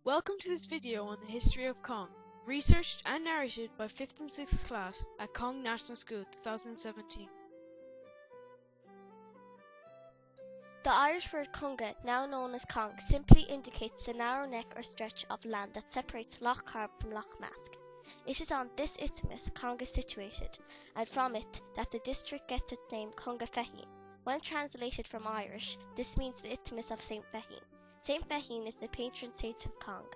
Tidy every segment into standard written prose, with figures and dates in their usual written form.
Welcome to this video on the history of Cong, researched and narrated by 5th and 6th class at Cong National School 2017. The Irish word Cunga, now known as Cong, simply indicates the narrow neck or stretch of land that separates Loch Carb from Loch Mask. It is on this isthmus Cong is situated, and from it that the district gets its name Cunga Feichín. When translated from Irish, this means the isthmus of St. Feichín. St. Feichín is the patron saint of Cong.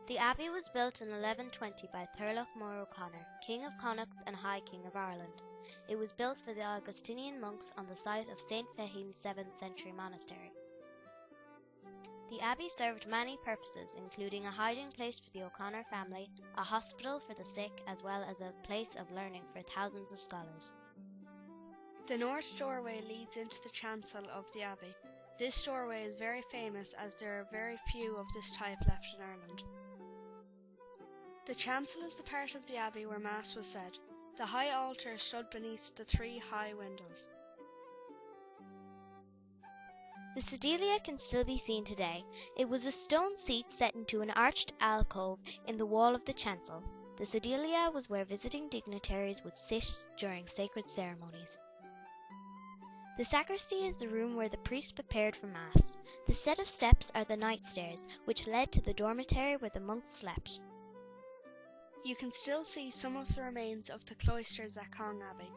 The Abbey was built in 1120 by Thurlough More O'Connor, King of Connacht and High King of Ireland. It was built for the Augustinian monks on the site of St. Feichín's 7th century monastery. The Abbey served many purposes, including a hiding place for the O'Connor family, a hospital for the sick, as well as a place of learning for thousands of scholars. The north doorway leads into the chancel of the Abbey. This doorway is very famous as there are very few of this type left in Ireland. The chancel is the part of the Abbey where Mass was said. The high altar stood beneath the three high windows. The Sedilia can still be seen today. It was a stone seat set into an arched alcove in the wall of the chancel. The Sedilia was where visiting dignitaries would sit during sacred ceremonies. The sacristy is the room where the priest prepared for Mass. The set of steps are the night stairs, which led to the dormitory where the monks slept. You can still see some of the remains of the cloisters at Cong Abbey.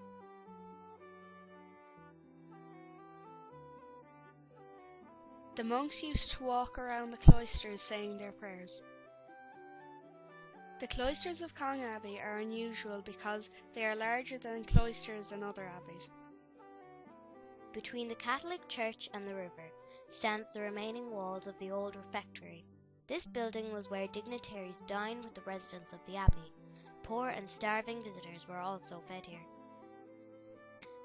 The monks used to walk around the cloisters saying their prayers. The cloisters of Cong Abbey are unusual because they are larger than cloisters in other abbeys. Between the Catholic church and the river stands the remaining walls of the old refectory. This building was where dignitaries dined with the residents of the abbey. Poor and starving visitors were also fed here.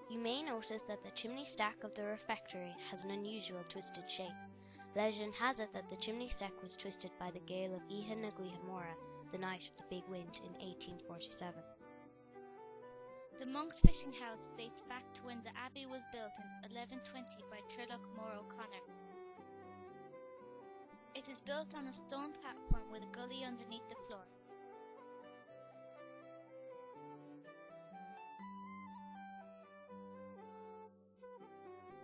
You may notice that the chimney stack of the refectory has an unusual twisted shape. Legend has it that the chimney stack was twisted by the gale of Nymphsfield, the night of the big wind in 1847. The monks' fishing house dates back to when the abbey was built in 1120 by Thurlough More O'Connor. It is built on a stone platform with a gully underneath the floor.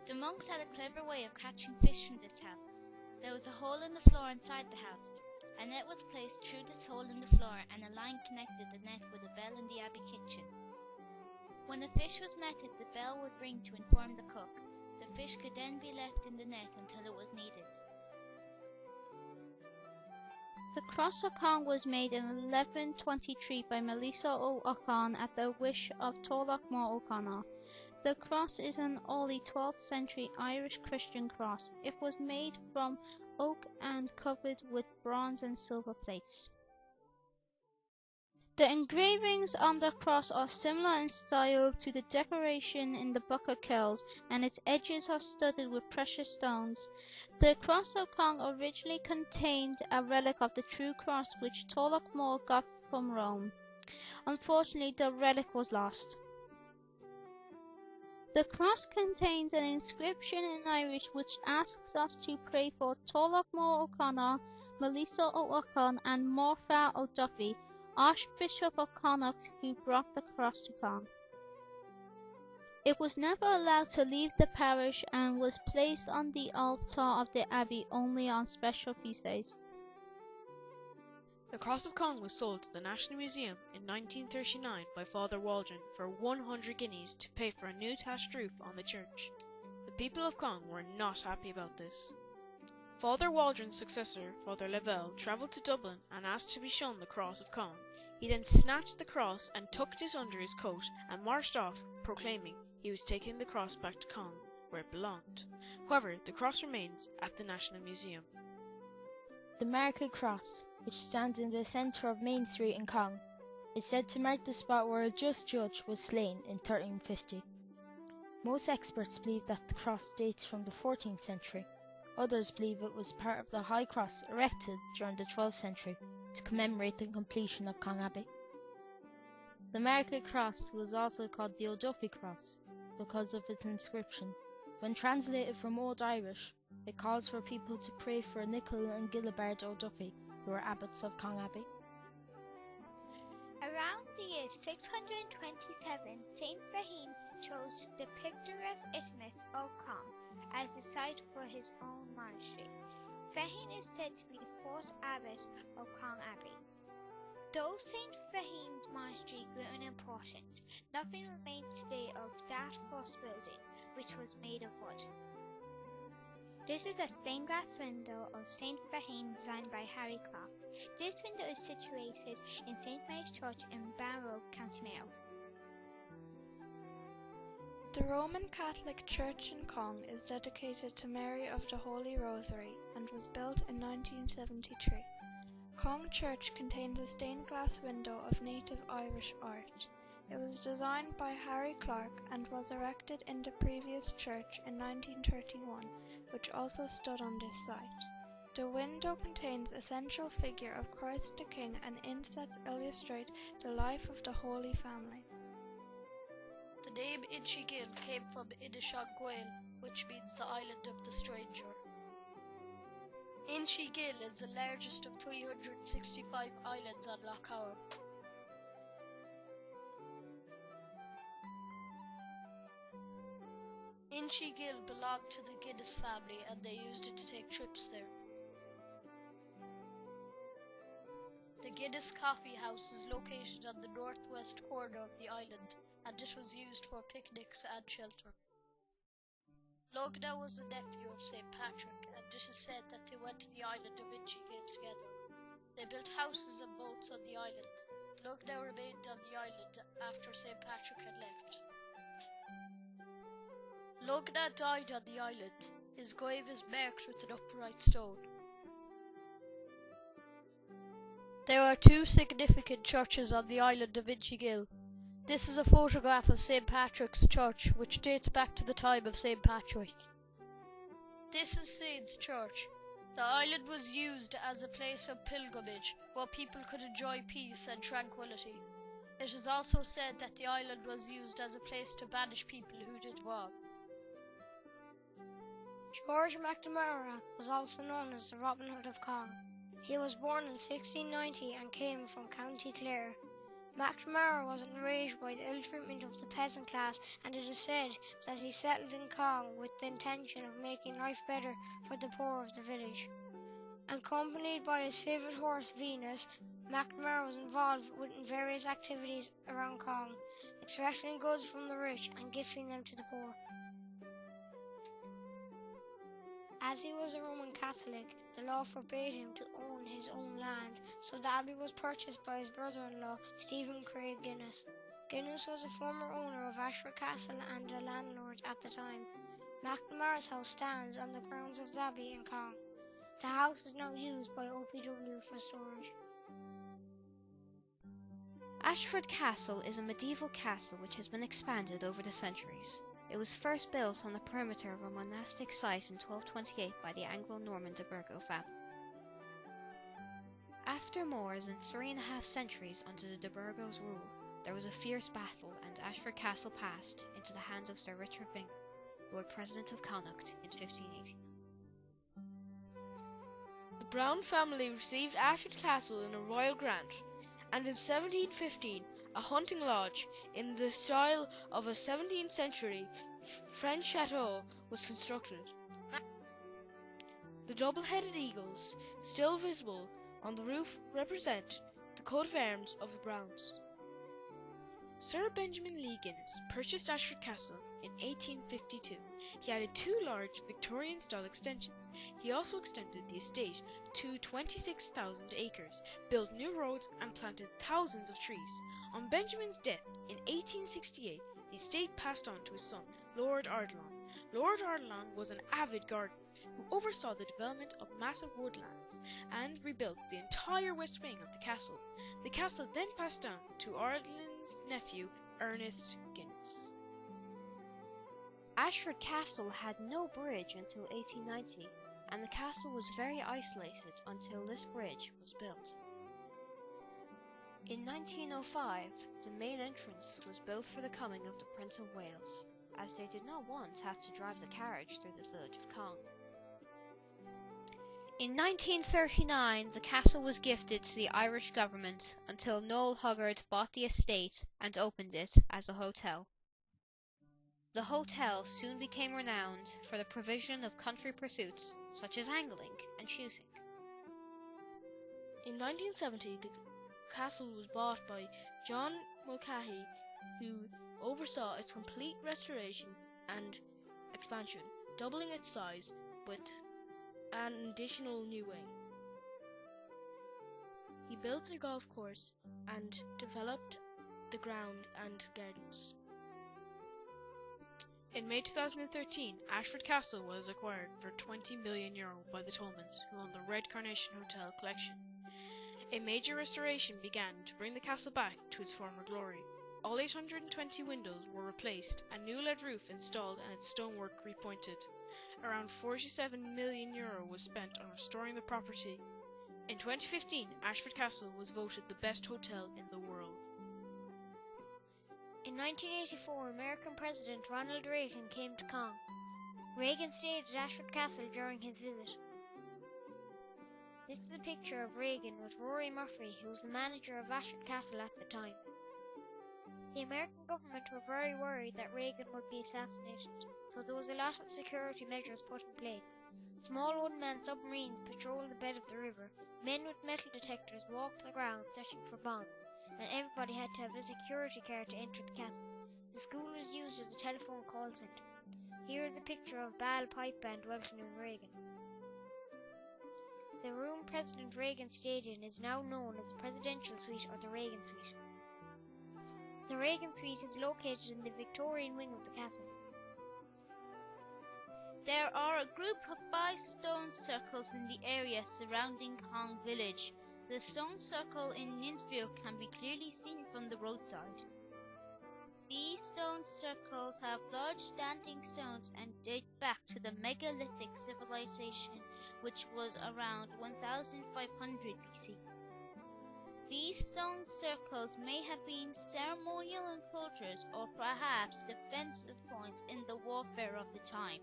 The monks had a clever way of catching fish from this house. There was a hole in the floor inside the house. A net was placed through this hole in the floor and a line connected the net with a bell in the abbey kitchen. When a fish was netted, the bell would ring to inform the cook. The fish could then be left in the net until it was needed. The cross of Cong was made in 1123 by Melissa O'Connor at the wish of Thurlough More O'Connor. The cross is an early 12th century Irish Christian cross. It was made from oak and covered with bronze and silver plates. The engravings on the cross are similar in style to the decoration in the Book of Kells, and its edges are studded with precious stones. The cross of Cong originally contained a relic of the true cross which Thurlough More got from Rome. Unfortunately, the relic was lost. The cross contains an inscription in Irish which asks us to pray for Thurlough More O'Connor, Melissa O'Connor and Morfa O'Duffy, Archbishop of Connacht, who brought the cross to Cong. It was never allowed to leave the parish and was placed on the altar of the abbey only on special feast days. The Cross of Cong was sold to the National Museum in 1939 by Father Waldron for 100 guineas to pay for a new thatched roof on the church. The people of Cong were not happy about this. Father Waldron's successor, Father Lavelle, travelled to Dublin and asked to be shown the Cross of Cong. He then snatched the cross and tucked it under his coat and marched off, proclaiming he was taking the cross back to Cong, where it belonged. However, the cross remains at the National Museum. The market cross, which stands in the centre of Main Street in Cong, is said to mark the spot where a just judge was slain in 1350. Most experts believe that the cross dates from the 14th century. Others believe it was part of the high cross erected during the 12th century to commemorate the completion of Cong Abbey. The market cross was also called the O'Duffy cross because of its inscription. When translated from Old Irish, It calls for people to pray for Nicol and Gilibert O'Duffy, who were abbots of Cong Abbey. Around the year 627, Saint Feichín chose the picturesque isthmus of Cong as the site for his own monastery. Feichín is said to be the first abbot of Cong Abbey. Though Saint Feichín's monastery grew in importance, nothing remains today of that first building, which was made of wood. This is a stained glass window of Saint Feichín designed by Harry Clarke. This window is situated in St Mary's Church in Barrow, County Mayo. The Roman Catholic Church in Cong is dedicated to Mary of the Holy Rosary and was built in 1973. Cong Church contains a stained glass window of native Irish art. It was designed by Harry Clarke and was erected in the previous church in 1931, which also stood on this site. The window contains a central figure of Christ the King and insets illustrate the life of the Holy Family. The name Inchagoill came from Inchagoill, which means the island of the stranger. Inchagoill is the largest of 365 islands on Loch Howe. Inchagoill belonged to the Guinness family and they used it to take trips there. The Guinness Coffee House is located on the northwest corner of the island, and it was used for picnics and shelter. Lugna was a nephew of St. Patrick, and it is said that they went to the island of Inchagoill together. They built houses and boats on the island. Lugna remained on the island after St. Patrick had left. Lugna died on the island. His grave is marked with an upright stone. There are two significant churches on the island of Inchagoill. This is a photograph of St. Patrick's Church, which dates back to the time of St. Patrick. This is Saint's Church. The island was used as a place of pilgrimage, where people could enjoy peace and tranquility. It is also said that the island was used as a place to banish people who did wrong. George McNamara was also known as the Robin Hood of Cong. He was born in 1690 and came from County Clare. McNamara was enraged by the ill treatment of the peasant class, and it is said that he settled in Cong with the intention of making life better for the poor of the village. Accompanied by his favourite horse Venus, McNamara was involved in various activities around Cong, extracting goods from the rich and gifting them to the poor. As he was a Roman Catholic, the law forbade him to own his own land, so the abbey was purchased by his brother-in-law, Stephen Craig Guinness. Guinness was a former owner of Ashford Castle and a landlord at the time. McNamara's house stands on the grounds of the abbey in Cong. The house is now used by OPW for storage. Ashford Castle is a medieval castle which has been expanded over the centuries. It was first built on the perimeter of a monastic site in 1228 by the Anglo-Norman de Burgo family. After more than 3.5 centuries under the de Burgo's rule, there was a fierce battle and Ashford Castle passed into the hands of Sir Richard Byng, Lord President of Connaught, in 1580. The Brown family received Ashford Castle in a royal grant, and in 1715 a hunting lodge in the style of a 17th century French chateau was constructed. The double-headed eagles, still visible on the roof, represent the coat of arms of the Browns. Sir Benjamin Lee Guinness purchased Ashford Castle in 1852. He added 2 large Victorian-style extensions. He also extended the estate to 26,000 acres, built new roads and planted thousands of trees. On Benjamin's death in 1868, the estate passed on to his son, Lord Ardelon. Lord Ardelon was an avid gardener who oversaw the development of massive woodlands and rebuilt the entire west wing of the castle. The castle then passed down to Ardelon's nephew, Ernest Guinness. Ashford Castle had no bridge until 1890, and the castle was very isolated until this bridge was built. In 1905, the main entrance was built for the coming of the Prince of Wales, as they did not want to have to drive the carriage through the village of Cong. In 1939, the castle was gifted to the Irish government until Noel Hoggard bought the estate and opened it as a hotel. The hotel soon became renowned for the provision of country pursuits such as angling and shooting. In 1970, the castle was bought by John Mulcahy, who oversaw its complete restoration and expansion, doubling its size with an additional new wing. He built a golf course and developed the ground and gardens. In May 2013, Ashford Castle was acquired for €20 million by the Tolmans, who own the Red Carnation Hotel collection. A major restoration began to bring the castle back to its former glory. All 820 windows were replaced, a new lead roof installed and its stonework repointed. Around €47 million was spent on restoring the property. In 2015, Ashford Castle was voted the best hotel in the world. In 1984, American President Ronald Reagan came to Cong. Reagan stayed at Ashford Castle during his visit. This is a picture of Reagan with Rory Murphy, who was the manager of Ashford Castle at the time. The American government were very worried that Reagan would be assassinated, so there was a lot of security measures put in place. Small one-man submarines patrolled the bed of the river, men with metal detectors walked the ground searching for bombs, and everybody had to have a security card to enter the castle. The school was used as a telephone call centre. Here is a picture of Ball Pipe Band welcoming Reagan. The room President Reagan stayed in is now known as the Presidential Suite or the Reagan Suite. The Reagan Suite is located in the Victorian wing of the castle. There are a group of 5 stone circles in the area surrounding Cong village. The stone circle in Nymphsfield can be clearly seen from the roadside. These stone circles have large standing stones and date back to the megalithic civilization, which was around 1500 BC. These stone circles may have been ceremonial enclosures or perhaps defensive points in the warfare of the time.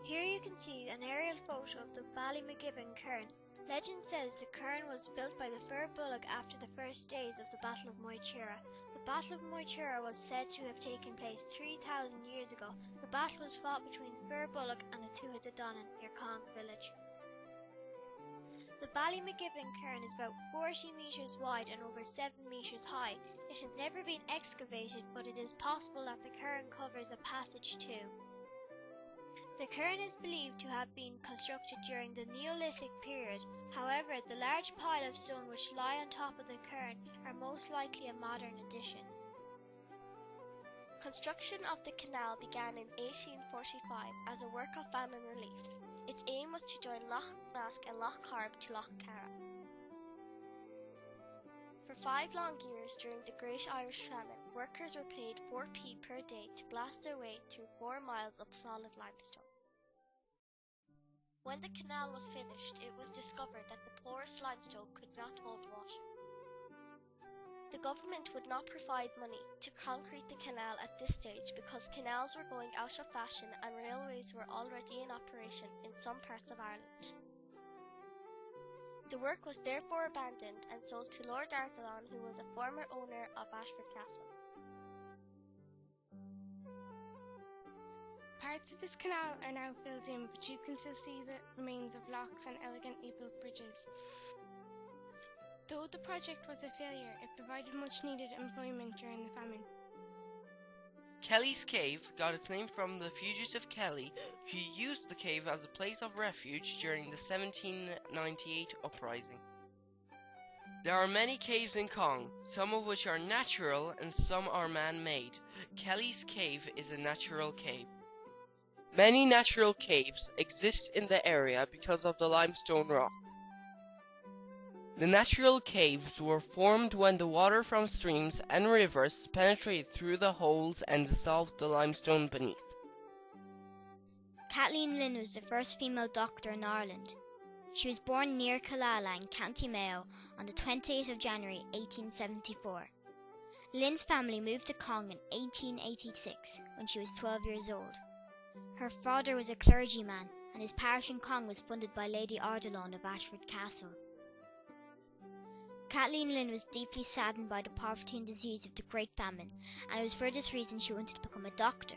Here you can see an aerial photo of the Ballymacgibbon cairn. Legend says the cairn was built by the Fir Bullock after the first days of the Battle of Moychera. The Battle of Moychera was said to have taken place 3,000 years ago. The battle was fought between the Fir Bullock and the Tuatha Dé Danann near Cong village. The Ballymacgibbon cairn is about 40 metres wide and over 7 metres high. It has never been excavated, but it is possible that the cairn covers a passage too. The cairn is believed to have been constructed during the Neolithic period. However, the large pile of stone which lie on top of the cairn are most likely a modern addition. Construction of the canal began in 1845 as a work of famine relief. Its aim was to join Lough Mask and Lough Carb to Lough Cara. For 5 long years during the Great Irish Famine, workers were paid 4p per day to blast their way through 4 miles of solid limestone. When the canal was finished, it was discovered that the porous limestone could not hold water. The government would not provide money to concrete the canal at this stage because canals were going out of fashion and railways were already in operation in some parts of Ireland. The work was therefore abandoned and sold to Lord Arthelon, who was a former owner of Ashford Castle. Parts of this canal are now filled in, but you can still see the remains of locks and elegantly built bridges. Though the project was a failure, it provided much needed employment during the famine. Kelly's Cave got its name from the fugitive Kelly, who used the cave as a place of refuge during the 1798 uprising. There are many caves in Cong, some of which are natural and some are man-made. Kelly's Cave is a natural cave. Many natural caves exist in the area because of the limestone rock. The natural caves were formed when the water from streams and rivers penetrated through the holes and dissolved the limestone beneath. Kathleen Lynn was the first female doctor in Ireland. She was born near Killala in County Mayo on the 28th of January 1874. Lynn's family moved to Cong in 1886 when she was 12 years old. Her father was a clergyman and his parish in Cong was funded by Lady Ardilaun of Ashford Castle. Kathleen Lynn was deeply saddened by the poverty and disease of the Great Famine, and it was for this reason she wanted to become a doctor.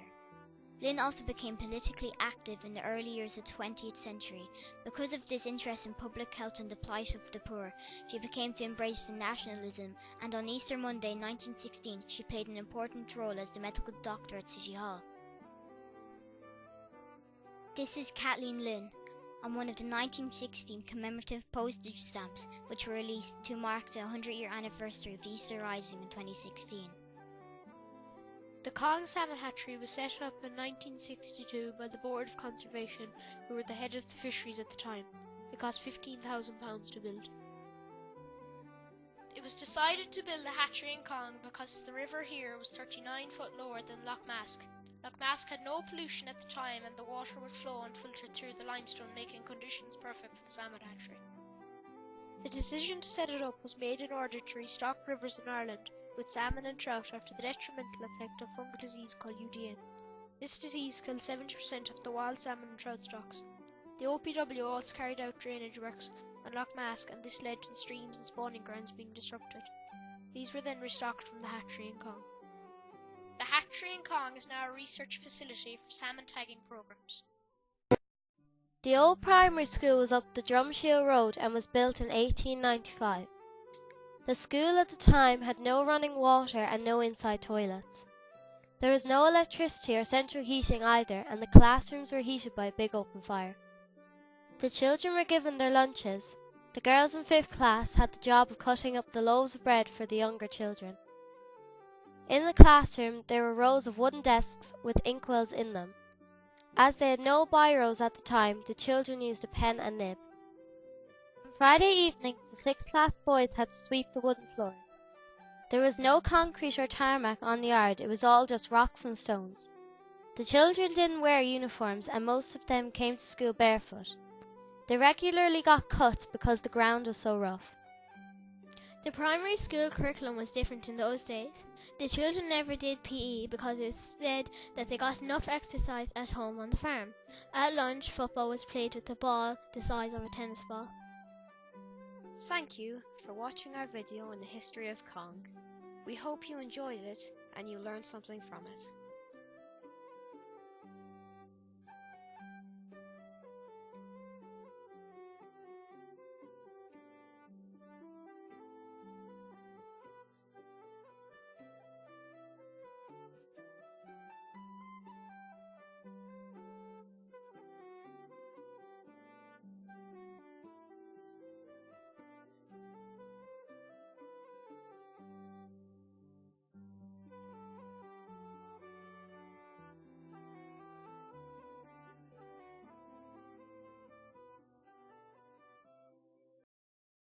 Lynn also became politically active in the early years of the 20th century. Because of this interest in public health and the plight of the poor, she became to embrace the nationalism, and on Easter Monday 1916 she played an important role as the medical doctor at City Hall. This is Kathleen Lynn on one of the 1916 commemorative postage stamps which were released to mark the 100-year anniversary of the Easter Rising in 2016. The Cong Salmon Hatchery was set up in 1962 by the Board of Conservation, who were the head of the fisheries at the time. It cost £15,000 to build. It was decided to build a hatchery in Cong because the river here was 39 foot lower than Loch Mask. Loch Mask had no pollution at the time, and the water would flow and filter through the limestone, making conditions perfect for the salmon hatchery. The decision to set it up was made in order to restock rivers in Ireland with salmon and trout after the detrimental effect of fungal disease called UDN. This disease killed 70% of the wild salmon and trout stocks. The OPW also carried out drainage works on Loch Mask, and this led to the streams and spawning grounds being disrupted. These were then restocked from the hatchery in Cong. The hatchery in Cong is now a research facility for salmon tagging programs. The old primary school was up the Drumshiel Road and was built in 1895. The school at the time had no running water and no inside toilets. There was no electricity or central heating either, and the classrooms were heated by a big open fire. The children were given their lunches. The girls in 5th class had the job of cutting up the loaves of bread for the younger children. In the classroom there were rows of wooden desks with inkwells in them. As they had no biros at the time, the children used a pen and nib. On Friday evenings, the 6th class boys had to sweep the wooden floors. There was no concrete or tarmac on the yard, it was all just rocks and stones. The children didn't wear uniforms, and most of them came to school barefoot. They regularly got cuts because the ground was so rough. The primary school curriculum was different in those days. The children never did PE because it was said that they got enough exercise at home on the farm. At lunch, football was played with a ball the size of a tennis ball. Thank you for watching our video on the history of Cong. We hope you enjoyed it and you learned something from it.